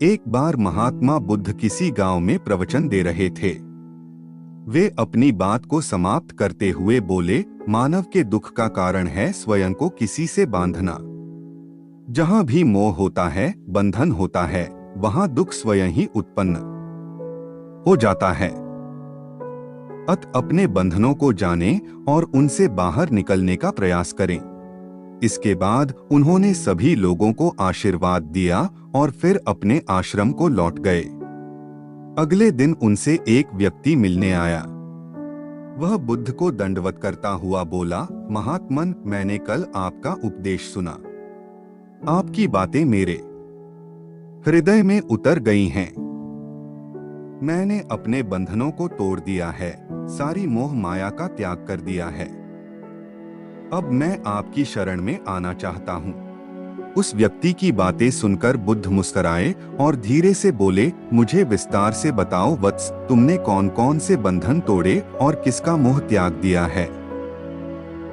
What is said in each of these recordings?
एक बार महात्मा बुद्ध किसी गांव में प्रवचन दे रहे थे। वे अपनी बात को समाप्त करते हुए बोले, मानव के दुख का कारण है स्वयं को किसी से बांधना। जहां भी मोह होता है, बंधन होता है, वहां दुख स्वयं ही उत्पन्न हो जाता है। अत अपने बंधनों को जानें और उनसे बाहर निकलने का प्रयास करें। इसके बाद उन्होंने सभी लोगों को आशीर्वाद दिया और फिर अपने आश्रम को लौट गए। अगले दिन उनसे एक व्यक्ति मिलने आया। वह बुद्ध को दंडवत करता हुआ बोला, महात्मन, मैंने कल आपका उपदेश सुना। आपकी बातें मेरे हृदय में उतर गई हैं। मैंने अपने बंधनों को तोड़ दिया है, सारी मोह माया का त्याग कर दिया है। अब मैं आपकी शरण में आना चाहता हूँ। उस व्यक्ति की बातें सुनकर बुद्ध मुस्कुराए और धीरे से बोले, मुझे विस्तार से बताओ वत्स, तुमने कौन कौन से बंधन तोड़े और किसका मोह त्याग दिया है?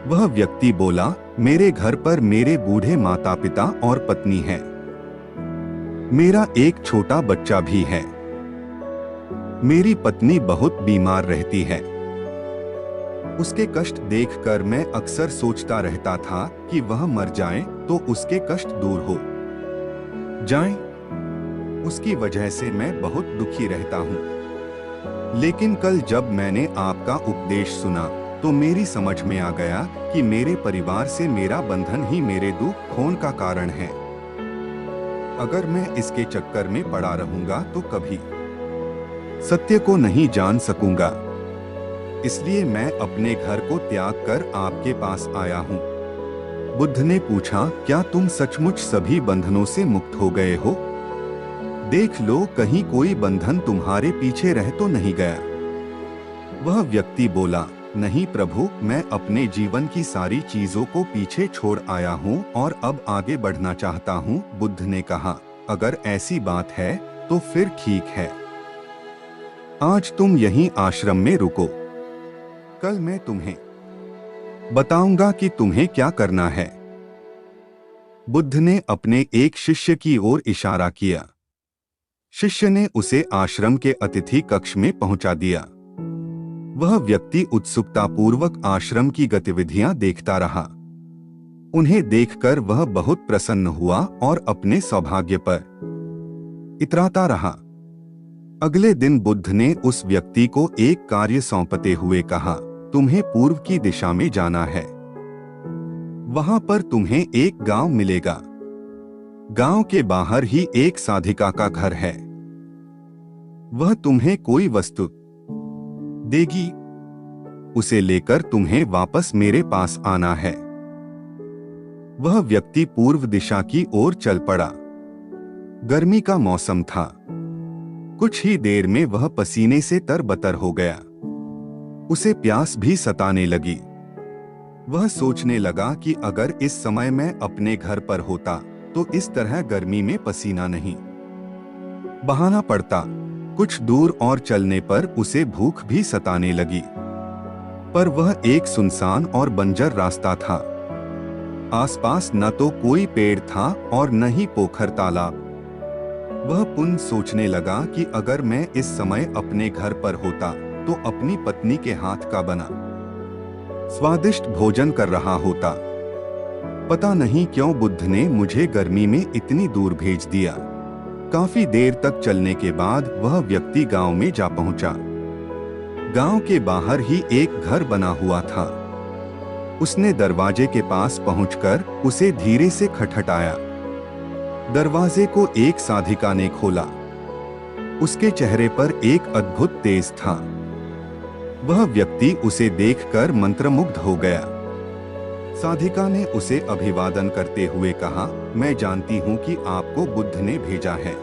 वह व्यक्ति बोला, मेरे घर पर मेरे बूढ़े माता पिता और पत्नी है। मेरा एक छोटा बच्चा भी है। मेरी पत्नी बहुत बीमार रहती है। उसके कष्ट देखकर मैं अक्सर सोचता रहता था कि वह मर जाए तो उसके कष्ट दूर हो जाएं। उसकी वजह से मैं बहुत दुखी रहता हूँ। लेकिन कल जब मैंने आपका उपदेश सुना तो मेरी समझ में आ गया कि मेरे परिवार से मेरा बंधन ही मेरे दुख होने का कारण है। अगर मैं इसके चक्कर में पड़ा रहूंगा तो कभी सत्य को नहीं जान सकूंगा। इसलिए मैं अपने घर को त्याग कर आपके पास आया हूँ। बुद्ध ने पूछा, क्या तुम सचमुच सभी बंधनों से मुक्त हो गए हो? देख लो, कहीं कोई बंधन तुम्हारे पीछे रह तो नहीं गया। वह व्यक्ति बोला, नहीं प्रभु, मैं अपने जीवन की सारी चीजों को पीछे छोड़ आया हूँ और अब आगे बढ़ना चाहता हूँ। बुद्ध ने कहा, अगर ऐसी बात है तो फिर ठीक है। आज तुम यहीं आश्रम में रुको। कल मैं तुम्हें बताऊंगा कि तुम्हें क्या करना है। बुद्ध ने अपने एक शिष्य की ओर इशारा किया। शिष्य ने उसे आश्रम के अतिथि कक्ष में पहुंचा दिया। वह व्यक्ति उत्सुकतापूर्वक आश्रम की गतिविधियां देखता रहा। उन्हें देखकर वह बहुत प्रसन्न हुआ और अपने सौभाग्य पर इतराता रहा। अगले दिन बुद्ध ने उस व्यक्ति को एक कार्य सौंपते हुए कहा, तुम्हें पूर्व की दिशा में जाना है। वहां पर तुम्हें एक गांव मिलेगा। गांव के बाहर ही एक साधिका का घर है। वह तुम्हें कोई वस्तु देगी। उसे लेकर तुम्हें वापस मेरे पास आना है। वह व्यक्ति पूर्व दिशा की ओर चल पड़ा। गर्मी का मौसम था। कुछ ही देर में वह पसीने से तरबतर हो गया। उसे प्यास भी सताने लगी। वह सोचने लगा कि अगर इस समय मैं अपने घर पर होता तो इस तरह गर्मी में पसीना नहीं बहाना पड़ता। कुछ दूर और चलने पर उसे भूख भी सताने लगी, पर वह एक सुनसान और बंजर रास्ता था। आसपास न तो कोई पेड़ था और न ही पोखर तालाब। वह पुनः सोचने लगा कि अगर मैं इस समय अपने घर पर होता तो अपनी पत्नी के हाथ का बना स्वादिष्ट भोजन कर रहा होता। पता नहीं क्यों बुद्ध ने मुझे गर्मी में इतनी दूर भेज दिया। काफी देर तक चलने के बाद वह व्यक्ति गांव में जा पहुंचा। गांव के बाहर ही एक घर बना हुआ था। उसने दरवाजे के पास पहुंचकर उसे धीरे से खटखटाया। दरवाजे को एक साधिका ने खोला। उसके चेहरे पर एक अद्भुत तेज था। वह व्यक्ति उसे देखकर मंत्रमुग्ध हो गया। साधिका ने उसे अभिवादन करते हुए कहा, मैं जानती हूं कि आपको बुद्ध ने भेजा है।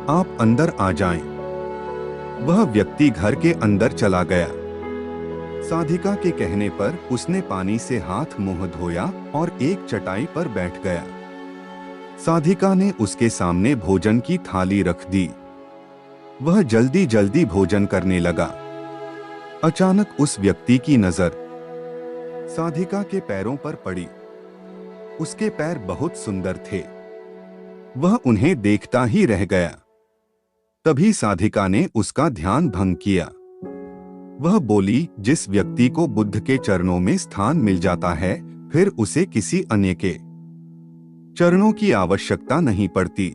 आप अंदर आ जाएं। वह व्यक्ति घर के अंदर चला गया। साधिका के कहने पर उसने पानी से हाथ मुंह धोया और एक चटाई पर बैठ गया। साधिका ने उसके सामने भोजन की थाली रख दी। वह जल्दी जल्दी भोजन करने लगा। अचानक उस व्यक्ति की नजर साधिका के पैरों पर पड़ी। उसके पैर बहुत सुंदर थे। वह उन्हें देखता ही रह गया। तभी साधिका ने उसका ध्यान भंग किया। वह बोली, जिस व्यक्ति को बुद्ध के चरणों में स्थान मिल जाता है, फिर उसे किसी अन्य के चरणों की आवश्यकता नहीं पड़ती।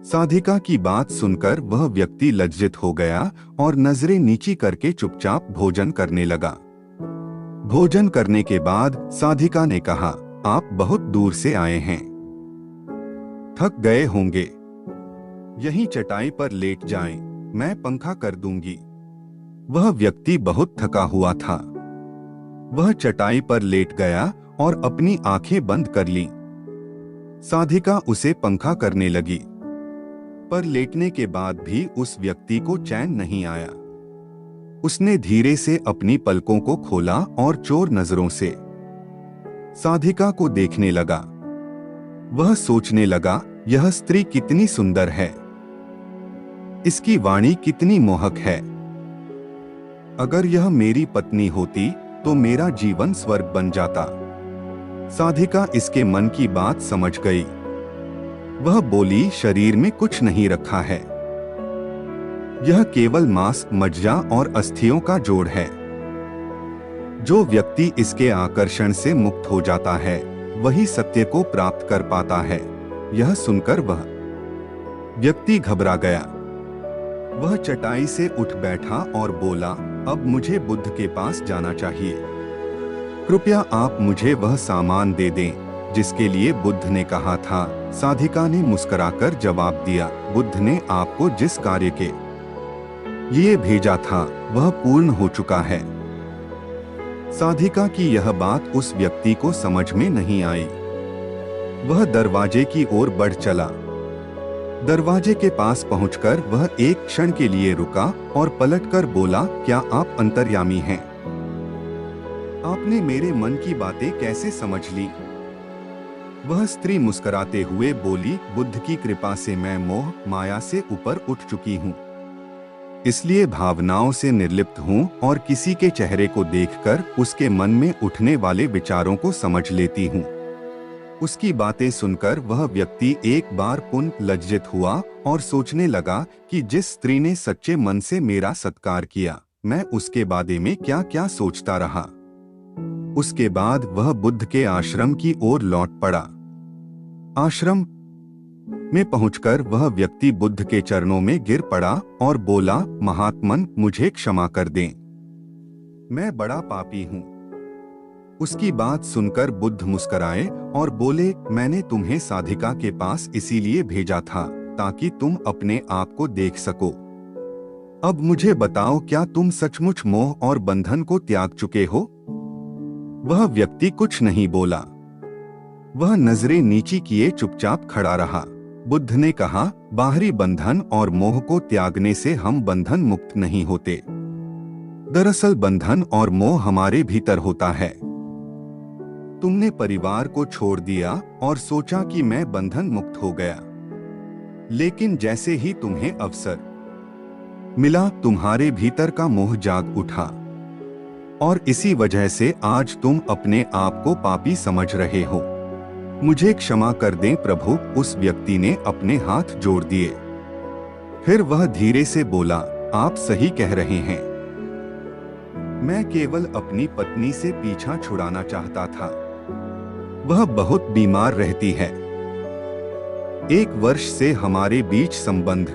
साधिका की बात सुनकर वह व्यक्ति लज्जित हो गया और नजरें नीची करके चुपचाप भोजन करने लगा। भोजन करने के बाद साधिका ने कहा, आप बहुत दूर से आए हैं, थक गए होंगे। यहीं चटाई पर लेट जाएं, मैं पंखा कर दूंगी। वह व्यक्ति बहुत थका हुआ था। वह चटाई पर लेट गया और अपनी आंखें बंद कर लीं। साधिका उसे पंखा करने लगी, पर लेटने के बाद भी उस व्यक्ति को चैन नहीं आया। उसने धीरे से अपनी पलकों को खोला और चोर नजरों से साधिका को देखने लगा। वह सोचने लगा, यह स्त्री कितनी सुंदर है, इसकी वाणी कितनी मोहक है। अगर यह मेरी पत्नी होती तो मेरा जीवन स्वर्ग बन जाता। साधिका इसके मन की बात समझ गई। वह बोली, शरीर में कुछ नहीं रखा है, यह केवल मांस, मज्जा और अस्थियों का जोड़ है। जो व्यक्ति इसके आकर्षण से मुक्त हो जाता है, वही सत्य को प्राप्त कर पाता है। यह सुनकर वह व्यक्ति घबरा गया। वह चटाई से उठ बैठा और बोला, अब मुझे बुद्ध के पास जाना चाहिए। कृपया आप मुझे वह सामान दे दें जिसके लिए बुद्ध ने कहा था। साधिका ने मुस्कुराकर जवाब दिया, बुद्ध ने आपको जिस कार्य के लिए भेजा था वह पूर्ण हो चुका है। साधिका की यह बात उस व्यक्ति को समझ में नहीं आई। वह दरवाजे की ओर बढ़ चला। दरवाजे के पास पहुंचकर वह एक क्षण के लिए रुका और पलटकर बोला, क्या आप अंतर्यामी हैं? आपने मेरे मन की बातें कैसे समझ ली? वह स्त्री मुस्कुराते हुए बोली, बुद्ध की कृपा से मैं मोह माया से ऊपर उठ चुकी हूँ, इसलिए भावनाओं से निर्लिप्त हूँ और किसी के चेहरे को देखकर उसके मन में उठने वाले विचारों को समझ लेती हूँ। उसकी बातें सुनकर वह व्यक्ति एक बार पुनः लज्जित हुआ और सोचने लगा कि जिस स्त्री ने सच्चे मन से मेरा सत्कार किया, मैं उसके बारे में क्या क्या सोचता रहा। उसके बाद वह बुद्ध के आश्रम की ओर लौट पड़ा। आश्रम में पहुंचकर वह व्यक्ति बुद्ध के चरणों में गिर पड़ा और बोला, महात्मन, मुझे क्षमा कर दें, मैं बड़ा पापी हूँ। उसकी बात सुनकर बुद्ध मुस्कुराए और बोले, मैंने तुम्हें साधिका के पास इसीलिए भेजा था ताकि तुम अपने आप को देख सको। अब मुझे बताओ, क्या तुम सचमुच मोह और बंधन को त्याग चुके हो? वह व्यक्ति कुछ नहीं बोला। वह नजरें नीची किए चुपचाप खड़ा रहा। बुद्ध ने कहा, बाहरी बंधन और मोह को त्यागने से हम बंधन मुक्त नहीं होते। दरअसल बंधन और मोह हमारे भीतर होता है। तुमने परिवार को छोड़ दिया और सोचा कि मैं बंधन मुक्त हो गया, लेकिन जैसे ही तुम्हें अवसर मिला, तुम्हारे भीतर का मोह जाग उठा और इसी वजह से आज तुम अपने आप को पापी समझ रहे हो। मुझे क्षमा कर दें प्रभु। उस व्यक्ति ने अपने हाथ जोड़ दिए। फिर वह धीरे से बोला, आप सही कह रहे हैं, मैं केवल अपनी पत्नी से पीछा छुड़ाना चाहता था। वह बहुत बीमार रहती है। 1 वर्ष से हमारे बीच संबंध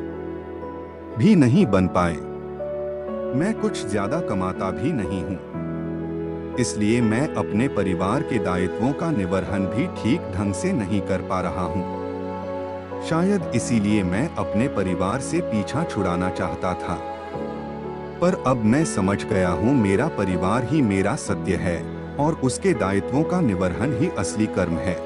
भी नहीं बन पाए। मैं कुछ ज्यादा कमाता भी नहीं हूँ, इसलिए मैं अपने परिवार के दायित्वों का निर्वहन भी ठीक ढंग से नहीं कर पा रहा हूँ। शायद इसीलिए मैं अपने परिवार से पीछा छुड़ाना चाहता था, पर अब मैं समझ गया हूँ मेरा परिवार ही मेरा सत्य है और उसके दायित्वों का निर्वहन ही असली कर्म है।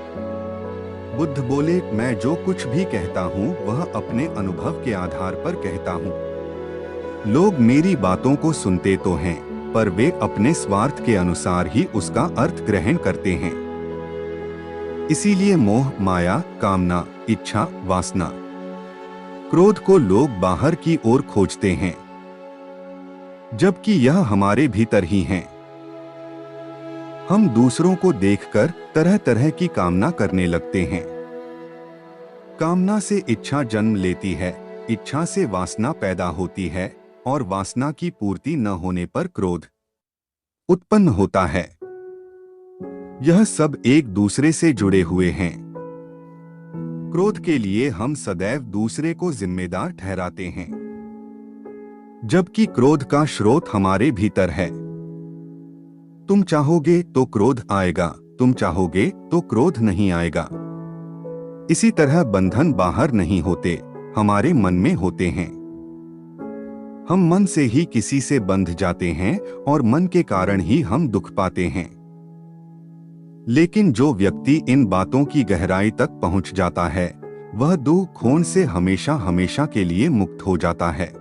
बुद्ध बोले, मैं जो कुछ भी कहता हूँ वह अपने अनुभव के आधार पर कहता हूँ। लोग मेरी बातों को सुनते तो हैं, पर वे अपने स्वार्थ के अनुसार ही उसका अर्थ ग्रहण करते हैं। इसीलिए मोह, माया, कामना, इच्छा, वासना, क्रोध को लोग बाहर की ओर खोजते हैं, जबकि यह हमारे भीतर ही हैं। हम दूसरों को देखकर तरह तरह की कामना करने लगते हैं। कामना से इच्छा जन्म लेती है, इच्छा से वासना पैदा होती है और वासना की पूर्ति न होने पर क्रोध उत्पन्न होता है। यह सब एक दूसरे से जुड़े हुए हैं। क्रोध के लिए हम सदैव दूसरे को जिम्मेदार ठहराते हैं, जबकि क्रोध का स्रोत हमारे भीतर है। तुम चाहोगे तो क्रोध आएगा, तुम चाहोगे तो क्रोध नहीं आएगा। इसी तरह बंधन बाहर नहीं होते, हमारे मन में होते हैं। हम मन से ही किसी से बंध जाते हैं और मन के कारण ही हम दुख पाते हैं। लेकिन जो व्यक्ति इन बातों की गहराई तक पहुंच जाता है, वह दुख खोन से हमेशा हमेशा के लिए मुक्त हो जाता है।